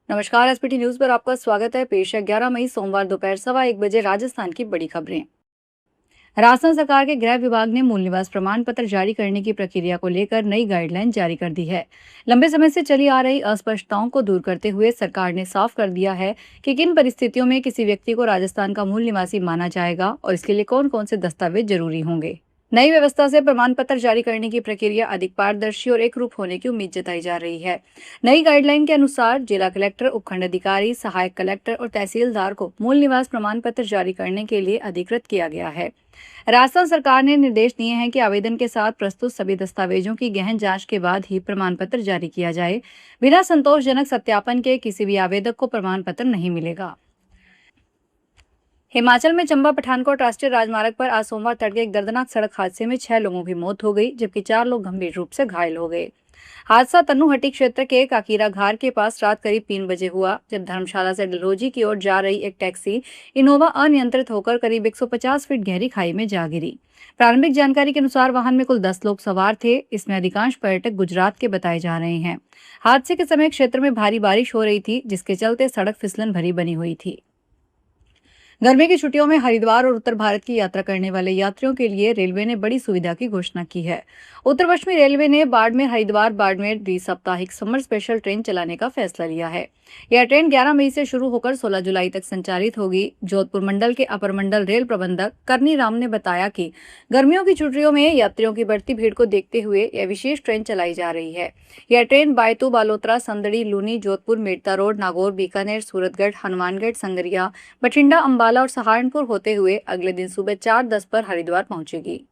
नमस्कार। SPT news पर आपका स्वागत है। पेश है 11 मई सोमवार दोपहर 1:15 राजस्थान की बड़ी खबरें। राजस्थान सरकार के गृह विभाग ने मूल निवास प्रमाण पत्र जारी करने की प्रक्रिया को लेकर नई गाइडलाइन जारी कर दी है। लंबे समय से चली आ रही अस्पष्टताओं को दूर करते हुए सरकार ने साफ कर दिया है कि किन परिस्थितियों में किसी व्यक्ति को राजस्थान का मूल निवासी माना जाएगा और इसके लिए कौन कौन से दस्तावेज जरूरी होंगे। नई व्यवस्था से प्रमाण पत्र जारी करने की प्रक्रिया अधिक पारदर्शी और एक रूप होने की उम्मीद जताई जा रही है। नई गाइडलाइन के अनुसार जिला कलेक्टर, उपखंड अधिकारी, सहायक कलेक्टर और तहसीलदार को मूल निवास प्रमाण पत्र जारी करने के लिए अधिकृत किया गया है। राजस्थान सरकार ने निर्देश दिए हैं कि आवेदन के साथ प्रस्तुत सभी दस्तावेजों की गहन जांच के बाद ही प्रमाण पत्र जारी किया जाए। बिना संतोषजनक सत्यापन के किसी भी आवेदक को प्रमाण पत्र नहीं मिलेगा। हिमाचल में चंबा पठानकोट राष्ट्रीय राजमार्ग पर आज सोमवार तड़के एक दर्दनाक सड़क हादसे में 6 लोगों की मौत हो गई, जबकि 4 लोग गंभीर रूप से घायल हो गए। हादसा तन्नुहट्टी क्षेत्र के काकीरा घार के पास रात करीब 3 बजे हुआ, जब धर्मशाला से डलहौजी की ओर जा रही एक टैक्सी इनोवा अनियंत्रित होकर करीब 150 फीट गहरी खाई में जा गिरी। प्रारंभिक जानकारी के अनुसार वाहन में कुल 10 लोग सवार थे। इसमें अधिकांश पर्यटक गुजरात के बताए जा रहे हैं। हादसे के समय क्षेत्र में भारी बारिश हो रही थी, जिसके चलते सड़क फिसलन भरी बनी हुई थी। गर्मी की छुट्टियों में हरिद्वार और उत्तर भारत की यात्रा करने वाले यात्रियों के लिए रेलवे ने बड़ी सुविधा की घोषणा की है। उत्तर पश्चिमी रेलवे ने बाड़मेर हरिद्वार बाड़मेर द्वि-साप्ताहिक समर स्पेशल ट्रेन चलाने का फैसला लिया है। यह ट्रेन 11 मई से शुरू होकर 16 जुलाई तक संचालित होगी। जोधपुर मंडल के अपर मंडल रेल प्रबंधक करनी राम ने बताया कि गर्मियों की छुट्टियों में यात्रियों की बढ़ती भीड़ को देखते हुए यह विशेष ट्रेन चलाई जा रही है। यह ट्रेन बायतू, बालोतरा, संदड़ी, लूनी, जोधपुर, मेड़ता रोड, नागौर, बीकानेर, सूरतगढ़, हनुमानगढ़, संगरिया, बठिंडा, अंबाला और सहारनपुर होते हुए अगले दिन सुबह 4:10 पर हरिद्वार पहुंचेगी।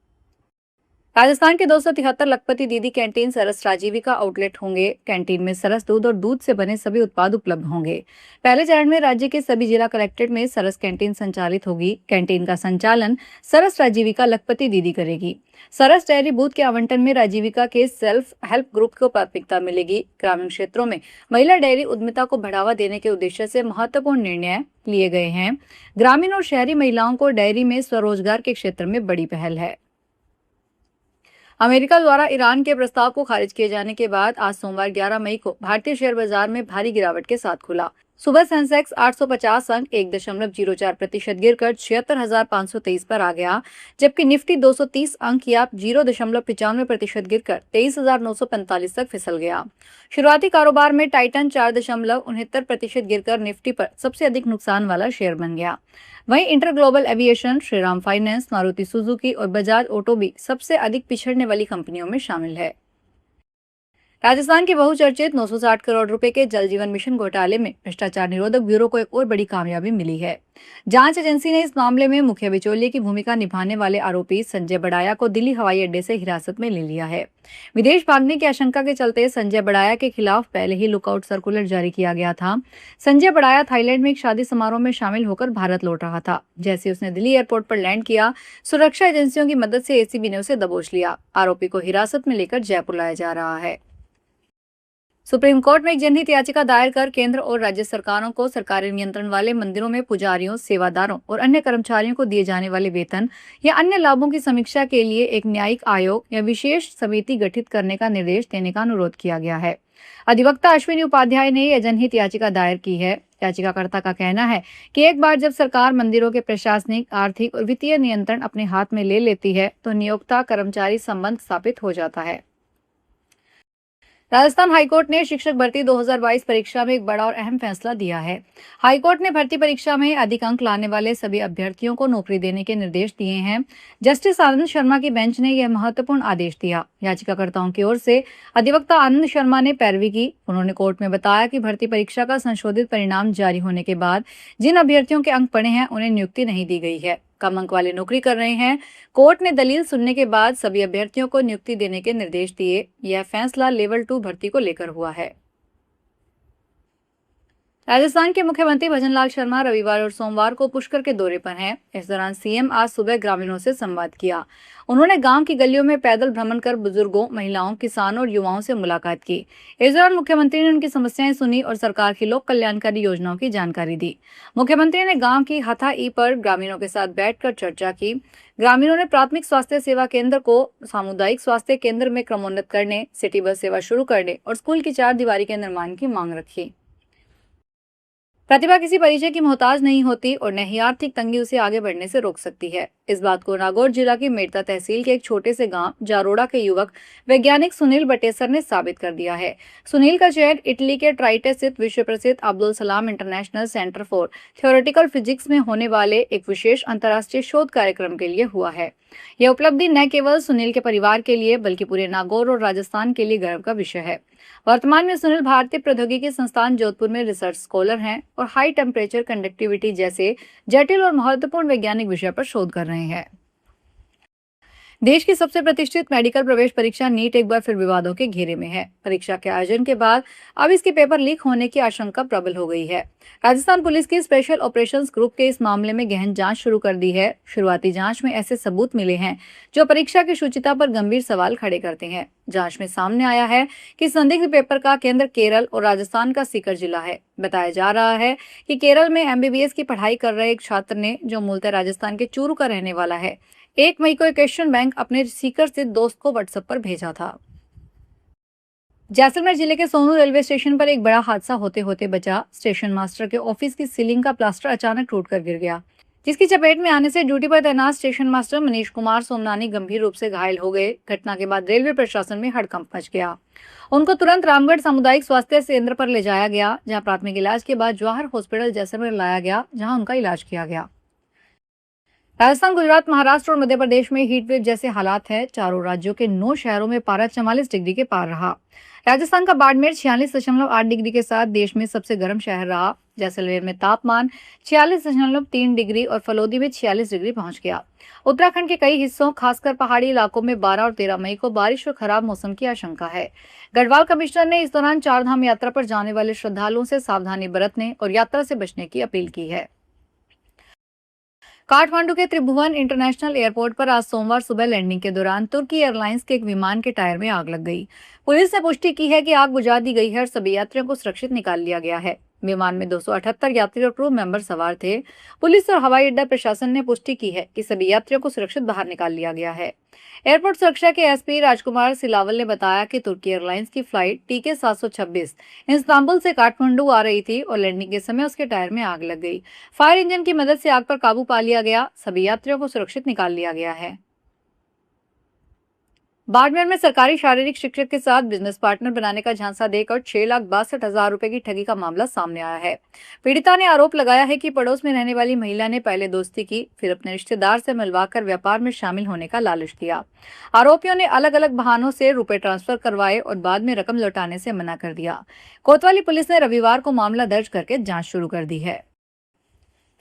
राजस्थान के 273 लखपति दीदी कैंटीन सरस राजीविका आउटलेट होंगे। कैंटीन में सरस दूध और दूध से बने सभी उत्पाद उपलब्ध होंगे। पहले चरण में राज्य के सभी जिला कलेक्ट्रेट में सरस कैंटीन संचालित होगी। कैंटीन का संचालन सरस राजीविका लखपति दीदी करेगी। सरस डेयरी बूथ के आवंटन में राजीविका के सेल्फ हेल्प ग्रुप को प्राथमिकता मिलेगी। ग्रामीण क्षेत्रों में महिला डेयरी उद्यमिता को बढ़ावा देने के उद्देश्य से महत्वपूर्ण निर्णय लिए गए हैं। ग्रामीण और शहरी महिलाओं को डेयरी में स्वरोजगार के क्षेत्र में बड़ी पहल है। अमेरिका द्वारा ईरान के प्रस्ताव को खारिज किए जाने के बाद आज सोमवार 11 मई को भारतीय शेयर बाजार में भारी गिरावट के साथ खुला। सुबह सेंसेक्स 850 अंक 1.04% गिरकर 76,523 पर आ गया, जबकि निफ्टी 230 अंक या 0.95% गिरकर 23,945 तक फिसल गया। शुरुआती कारोबार में टाइटन 4.69% गिरकर निफ्टी पर सबसे अधिक नुकसान वाला शेयर बन गया। वहीं inter global aviation, Shriram finance, Maruti Suzuki और बजाज ऑटो भी सबसे अधिक पिछड़ने वाली कंपनियों में शामिल है। राजस्थान के बहुचर्चित 960 करोड़ रुपए के जल जीवन मिशन घोटाले में भ्रष्टाचार निरोधक ब्यूरो को एक और बड़ी कामयाबी मिली है। जांच एजेंसी ने इस मामले में मुख्य बिचौलिए की भूमिका निभाने वाले आरोपी संजय बड़ाया को दिल्ली हवाई अड्डे से हिरासत में ले लिया है। विदेश भागने की आशंका के चलते संजय बड़ाया के खिलाफ पहले ही लुकआउट सर्कुलर जारी किया गया था। संजय बड़ाया थाईलैंड में एक शादी समारोह में शामिल होकर भारत लौट रहा था। जैसे उसने दिल्ली एयरपोर्ट पर लैंड किया, सुरक्षा एजेंसियों की मदद से एसीबी ने उसे दबोच लिया। आरोपी को हिरासत में लेकर जयपुर लाया जा रहा है। सुप्रीम कोर्ट में एक जनहित याचिका दायर कर केंद्र और राज्य सरकारों को सरकारी नियंत्रण वाले मंदिरों में पुजारियों, सेवादारों और अन्य कर्मचारियों को दिए जाने वाले वेतन या अन्य लाभों की समीक्षा के लिए एक न्यायिक आयोग या विशेष समिति गठित करने का निर्देश देने का अनुरोध किया गया है। अधिवक्ता अश्विनी उपाध्याय ने यह जनहित याचिका दायर की है। याचिकाकर्ता का कहना है कि एक बार जब सरकार मंदिरों के प्रशासनिक, आर्थिक और वित्तीय नियंत्रण अपने हाथ में ले लेती है तो नियोक्ता कर्मचारी संबंध स्थापित हो जाता है। राजस्थान हाईकोर्ट ने शिक्षक भर्ती 2022 परीक्षा में एक बड़ा और अहम फैसला दिया है। हाईकोर्ट ने भर्ती परीक्षा में अधिक अंक लाने वाले सभी अभ्यर्थियों को नौकरी देने के निर्देश दिए हैं। जस्टिस आनंद शर्मा की बेंच ने यह महत्वपूर्ण आदेश दिया। याचिकाकर्ताओं की ओर से अधिवक्ता आनंद शर्मा ने पैरवी की। उन्होंने कोर्ट में बताया कि भर्ती परीक्षा का संशोधित परिणाम जारी होने के बाद जिन अभ्यर्थियों के अंक पड़े हैं उन्हें नियुक्ति नहीं दी गई है। कम अंक वाले नौकरी कर रहे हैं। कोर्ट ने दलील सुनने के बाद सभी अभ्यर्थियों को नियुक्ति देने के निर्देश दिए। यह फैसला लेवल 2 भर्ती को लेकर हुआ है। राजस्थान के मुख्यमंत्री भजनलाल शर्मा रविवार और सोमवार को पुष्कर के दौरे पर हैं। इस दौरान सीएम आज सुबह ग्रामीणों से संवाद किया। उन्होंने गांव की गलियों में पैदल भ्रमण कर बुजुर्गों, महिलाओं, किसानों और युवाओं से मुलाकात की। इस दौरान मुख्यमंत्री ने उनकी समस्याएं सुनी और सरकार की लोक कल्याणकारी योजनाओं की जानकारी दी। मुख्यमंत्री ने गाँव की हथा ई पर ग्रामीणों के साथ बैठकर चर्चा की। ग्रामीणों ने प्राथमिक स्वास्थ्य सेवा केंद्र को सामुदायिक स्वास्थ्य केंद्र में क्रमोन्नत करने, सिटी बस सेवा शुरू करने और स्कूल की 4 दीवारी के निर्माण की मांग रखी। प्रतिभा किसी परिचय की मोहताज नहीं होती और न ही आर्थिक तंगी उसे आगे बढ़ने से रोक सकती है। इस बात को नागौर जिला की मेड़ता तहसील के एक छोटे से गांव जारोड़ा के युवक वैज्ञानिक सुनील बटेसर ने साबित कर दिया है। सुनील का चयन इटली के ट्राइटे स्थित विश्व प्रसिद्ध Abdul Salam international centre for theoretical physics में होने वाले एक विशेष अंतर्राष्ट्रीय शोध कार्यक्रम के लिए हुआ है। यह उपलब्धि न केवल सुनील के परिवार के लिए बल्कि पूरे नागौर और राजस्थान के लिए गर्व का विषय है। वर्तमान में सुनील भारतीय प्रौद्योगिकी संस्थान जोधपुर में रिसर्च स्कॉलर हैं और हाई टेम्परेचर कंडक्टिविटी जैसे जटिल और महत्वपूर्ण वैज्ञानिक विषय पर शोध कर रहे हैं। देश की सबसे प्रतिष्ठित मेडिकल प्रवेश परीक्षा नीट एक बार फिर विवादों के घेरे में है। परीक्षा के आयोजन के बाद अब इसके पेपर लीक होने की आशंका प्रबल हो गई है। राजस्थान पुलिस की स्पेशल ऑपरेशंस ग्रुप के इस मामले में गहन जांच शुरू कर दी है। शुरुआती जांच में ऐसे सबूत मिले हैं जो परीक्षा की शुचिता पर गंभीर सवाल खड़े करते हैं। जांच में सामने आया है कि संदिग्ध पेपर का केंद्र केरल और राजस्थान का सीकर जिला है। बताया जा रहा है कि केरल में एमबीबीएस की पढ़ाई कर रहे एक छात्र ने, जो मूलतः राजस्थान के चूरू का रहने वाला है, 1 मई को एक क्वेश्चन बैंक अपने सीकर स्थित दोस्त को व्हाट्सएप पर भेजा था। जैसलमेर जिले के सोनू रेलवे स्टेशन पर एक बड़ा हादसा होते होते बचा। स्टेशन मास्टर के ऑफिस की सीलिंग का प्लास्टर अचानक टूटकर गिर गया, जिसकी चपेट में आने से ड्यूटी पर तैनात स्टेशन मास्टर मनीष कुमार सोमनानी गंभीर रूप से घायल हो गए। घटना के बाद रेलवे प्रशासन में हड़कंप मच गया। उनको तुरंत रामगढ़ सामुदायिक स्वास्थ्य केंद्र पर ले जाया गया, जहां प्राथमिक इलाज के बाद जवाहर हॉस्पिटल जैसलमेर लाया गया, जहां उनका इलाज किया गया। राजस्थान, गुजरात, महाराष्ट्र और मध्य प्रदेश में हीट वेव जैसे हालात हैं। चारों राज्यों के 9 शहरों में पारा 44 डिग्री के पार रहा। राजस्थान का बाड़मेर 46.8 डिग्री के साथ देश में सबसे गर्म शहर रहा। जैसलमेर में तापमान 46.3 डिग्री और फलोदी में 46 डिग्री पहुंच गया। उत्तराखंड के कई हिस्सों, खासकर पहाड़ी इलाकों में 12 और 13 मई को बारिश और खराब मौसम की आशंका है। गढ़वाल कमिश्नर ने इस दौरान चारधाम यात्रा पर जाने वाले श्रद्धालुओं से सावधानी बरतने और यात्रा से बचने की अपील की है। काठमांडू के त्रिभुवन इंटरनेशनल एयरपोर्ट पर आज सोमवार सुबह लैंडिंग के दौरान तुर्की एयरलाइंस के एक विमान के टायर में आग लग गई। पुलिस ने पुष्टि की है कि आग बुझा दी गई है और सभी यात्रियों को सुरक्षित निकाल लिया गया है। विमान में 278 यात्री और क्रू मेंबर सवार थे। पुलिस और हवाई अड्डा प्रशासन ने पुष्टि की है कि सभी यात्रियों को सुरक्षित बाहर निकाल लिया गया है। एयरपोर्ट सुरक्षा के एसपी राजकुमार सिलावल ने बताया कि तुर्की एयरलाइंस की फ्लाइट TK 726 इस्तांबुल से काठमांडू आ रही थी और लैंडिंग के समय उसके टायर में आग लग गई। फायर इंजन की मदद से आग पर काबू पा लिया गया। सभी यात्रियों को सुरक्षित निकाल लिया गया है। बाड़मेर में सरकारी शारीरिक शिक्षक के साथ बिजनेस पार्टनर बनाने का झांसा देकर 6,62,000 रुपए की ठगी का मामला सामने आया है। पीड़िता ने आरोप लगाया है कि पड़ोस में रहने वाली महिला ने पहले दोस्ती की, फिर अपने रिश्तेदार से मिलवाकर व्यापार में शामिल होने का लालच दिया। आरोपियों ने अलग अलग बहानों से रुपए ट्रांसफर करवाए और बाद में रकम लौटाने से मना कर दिया। कोतवाली पुलिस ने रविवार को मामला दर्ज करके जाँच शुरू कर दी है।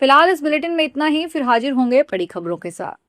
फिलहाल इस बुलेटिन में इतना ही, फिर हाजिर होंगे बड़ी खबरों के साथ।